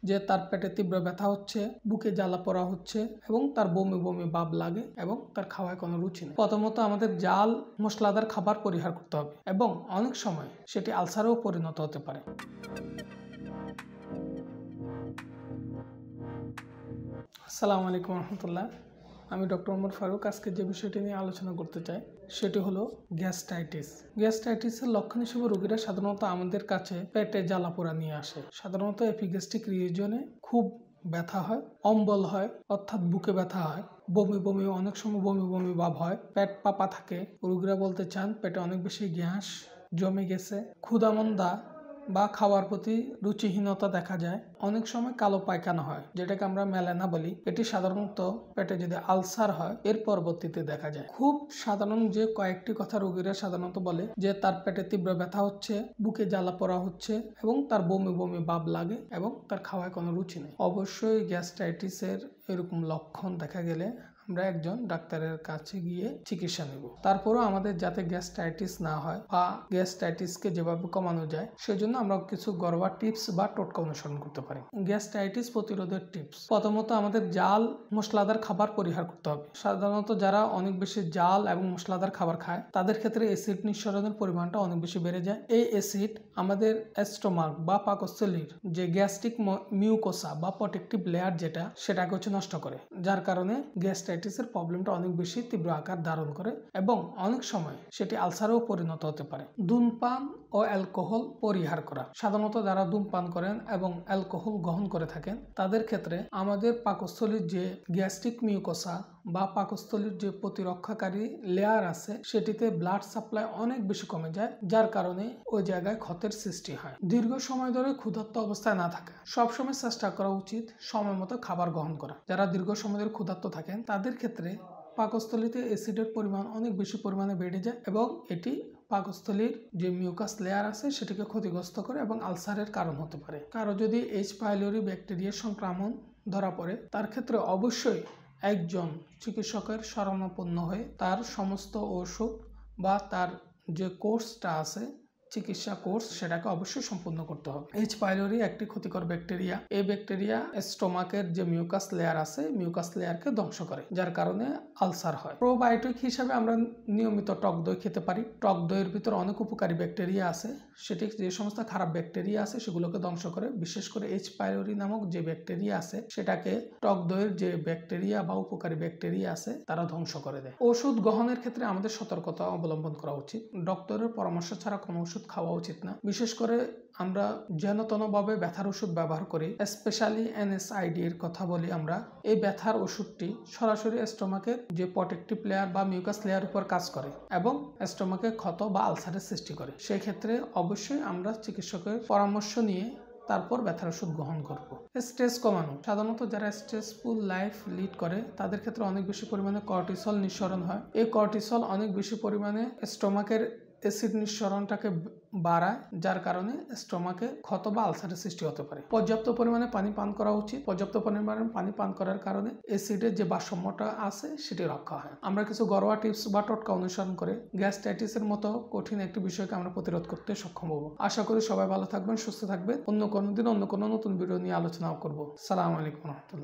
যে তার পেটে তীব্র ব্যথা হচ্ছে, বুকে জ্বালা পোড়া হচ্ছে এবং তার বমি বমি ভাব লাগে এবং তার খাওয়ায় কোনো রুচি নেই। প্রথমত আমাদের জাল মশলাদার খাবার পরিহার করতে হবে এবং অনেক সময় সেটি আলসারেও পরিণত হতে পারে। আসসালামু আলাইকুম রহমতুল্লাহ। আমি ডক্টর ওমর ফারুক। আজকে যে বিষয়টি নিয়ে আলোচনা করতে চাই সেটি হলো গ্যাস্ট্রাইটিস। গ্যাস্ট্রাইটিসের লক্ষণ হিসেবে রোগীরা সাধারণত আমাদের কাছে পেটে জ্বালাপোড়া নিয়ে আসে। সাধারণত এপিগ্যাস্ট্রিক রিজিয়নে খুব ব্যথা হয়, অম্বল হয় অর্থাৎ বুকে ব্যথা হয়, বমি বমি, অনেক সময় বমি বমি ভাব হয়, পেট পাপা থাকে। রোগীরা বলতে চান পেটে অনেক বেশি গ্যাস জমে গেছে, ক্ষুধামন্দা বা খাওয়ার প্রতি রুচিহীনতা দেখা যায়। অনেক সময় কালো পায়খানা হয়, যেটাকে আমরা মেলানা বলি। এটি সাধারণত পেটে যদি আলসার হয় এর পরবর্তীতে দেখা যায়। খুব সাধারণ যে কয়েকটি কথা রোগীরা সাধারণত বলে যে তার পেটে তীব্র ব্যথা হচ্ছে, বুকে জ্বালা পোড়া হচ্ছে এবং তার বমি বমি ভাব লাগে এবং তার খাওয়ায় কোনো রুচি নেই। অবশ্যই গ্যাস্ট্রাইটিসের এরকম লক্ষণ দেখা গেলে আমরা একজন ডাক্তারের কাছে গিয়ে চিকিৎসা নেব। তারপরও আমাদের যাতে গ্যাস্ট্রাইটিস না হয় বা গ্যাস্ট্রাইটিসকে যেভাবে কমানো যায় সেজন্য আমরা কিছু ঘরোয়া টিপস বা টোটকা অনুসরণ করতে পারি। গ্যাস্ট্রাইটিস প্রতিরোধের টিপস: প্রথমত আমাদের জাল মশলাদার খাবার পরিহার করতে হবে। সাধারণত যারা অনেক বেশি জাল এবং মশলাদার খাবার খায় তাদের ক্ষেত্রে অ্যাসিড নিঃসরণের পরিমাণটা অনেক বেশি বেড়ে যায়। এই অ্যাসিড আমাদের স্টোমাক বা পাকস্থলীর যে গ্যাস্ট্রিক মিউকোসা বা প্রোটেক্টিভ লেয়ার সেটাকে নষ্ট করে, যার কারণে গ্যাস্ট্রাইটিসের প্রবলেমটা অনেক বেশি তীব্র আকার ধারণ করে এবং অনেক সময় সেটি আলসারেও পরিণত হতে পারে। ধূমপান ও অ্যালকোহল পরিহার করা: সাধারণত যারা ধূমপান করেন এবং অ্যালকোহল গ্রহণ করে থাকেন তাদের ক্ষেত্রে আমাদের পাকস্থলীর যে গ্যাস্ট্রিক মিউকোসা বা পাকস্থলীর যে প্রতিরক্ষাকারী লেয়ার আছে সেটিতে ব্লাড সাপ্লাই অনেক বেশি কমে যায়, যার কারণে ওই জায়গায় ক্ষতের সৃষ্টি হয়। দীর্ঘ সময় ধরে ক্ষুধার্ত অবস্থায় না থাকা: সবসময় চেষ্টা করা উচিত সময় মতো খাবার গ্রহণ করা। যারা দীর্ঘ সময় ধরে ক্ষুধার্ত থাকেন তাদের ক্ষেত্রে পাকস্থলীতে অ্যাসিডের পরিমাণ অনেক বেশি পরিমাণে বেড়ে যায় এবং এটি পাকস্থলীর যে মিউকাস লেয়ার আছে সেটিকে ক্ষতিগ্রস্ত করে এবং আলসারের কারণ হতে পারে। কারো যদি এইচ পাইলোরি ব্যাকটেরিয়ার সংক্রমণ ধরা পড়ে তার ক্ষেত্রে অবশ্যই একজন চিকিৎসকের শরণাপন্ন হয়ে তার সমস্ত ওষুধ বা তার যে কোর্সটা আছে চিকিৎসা কোর্স সেটাকে অবশ্যই সম্পূর্ণ করতে হবে। এইচ পাইলোরি একটি ক্ষতিকর ব্যাকটেরিয়া। এই ব্যাকটেরিয়া স্টোমাকের যে মিউকাস লেয়ার আছে মিউকাস লেয়ারকে ধ্বংস করে, যার কারণে আলসার হয়। প্রোবায়োটিক হিসাবে আমরা নিয়মিত টক দই খেতে পারি। টক দইয়ের ভিতর অনেক উপকারী ব্যাকটেরিয়া আছে, সেটি যে সমস্ত খারাপ ব্যাকটেরিয়া আছে সেগুলোকে ধ্বংস করে। বিশেষ করে এইচ পাইলোরি নামক যে ব্যাকটেরিয়া আছে সেটাকে টক দইয়ের যে ব্যাকটেরিয়া বা উপকারী ব্যাকটেরিয়া আছে তারা ধ্বংস করে দেয়। ওষুধ গ্রহণের ক্ষেত্রে আমাদের সতর্কতা অবলম্বন করা উচিত। ডক্টরের পরামর্শ ছাড়া কোনো ওষুধ খাওয়া উচিত না। বিশেষ করে আমরা যেনতনভাবে ব্যথার ওষুধ ব্যবহার করি, স্পেশালি NSAID এর কথা বলি আমরা। এই ব্যথার ওষুধটি সরাসরি স্টোমাকের যে প্রোটেক্টিভ লেয়ার বা মিউকাস লেয়ার উপর কাজ করে এবং স্টোমাকে ক্ষত বা আলসারের সৃষ্টি করে। সেই ক্ষেত্রে অবশ্যই আমরা চিকিৎসকের পরামর্শ নিয়ে তারপর ব্যথার ওষুধ গ্রহণ করব। স্ট্রেস কমানো: সাধারণত যারা স্ট্রেসফুল লাইফ লিড করে তাদের ক্ষেত্রে অনেক বেশি পরিমাণে কর্টিসল নিঃসরণ হয়। এই কর্টিসল অনেক বেশি পরিমাণে স্টোমাকের অ্যাসিড নিঃসরণটাকে বাড়ায়, যার কারণে স্টোমাকে ক্ষত বা আলসারের সৃষ্টি হতে পারে। পর্যাপ্ত পরিমাণে পানি পান করা উচিত। পর্যাপ্ত পরিমাণে পানি পান করার কারণে অ্যাসিডের যে ভারসাম্যটা আছে সেটি রক্ষা হয়। আমরা কিছু ঘরোয়া টিপস বা টোটকা অনুসরণ করে গ্যাস্ট্রাইটিসের মতো কঠিন একটি বিষয়কে আমরা প্রতিরোধ করতে সক্ষম হব। আশা করি সবাই ভালো থাকবেন, সুস্থ থাকবেন। অন্য কোনো দিন অন্য কোনো নতুন ভিডিও নিয়ে আলোচনা করব। আসসালামু আলাইকুম রহমতুল্লাহ।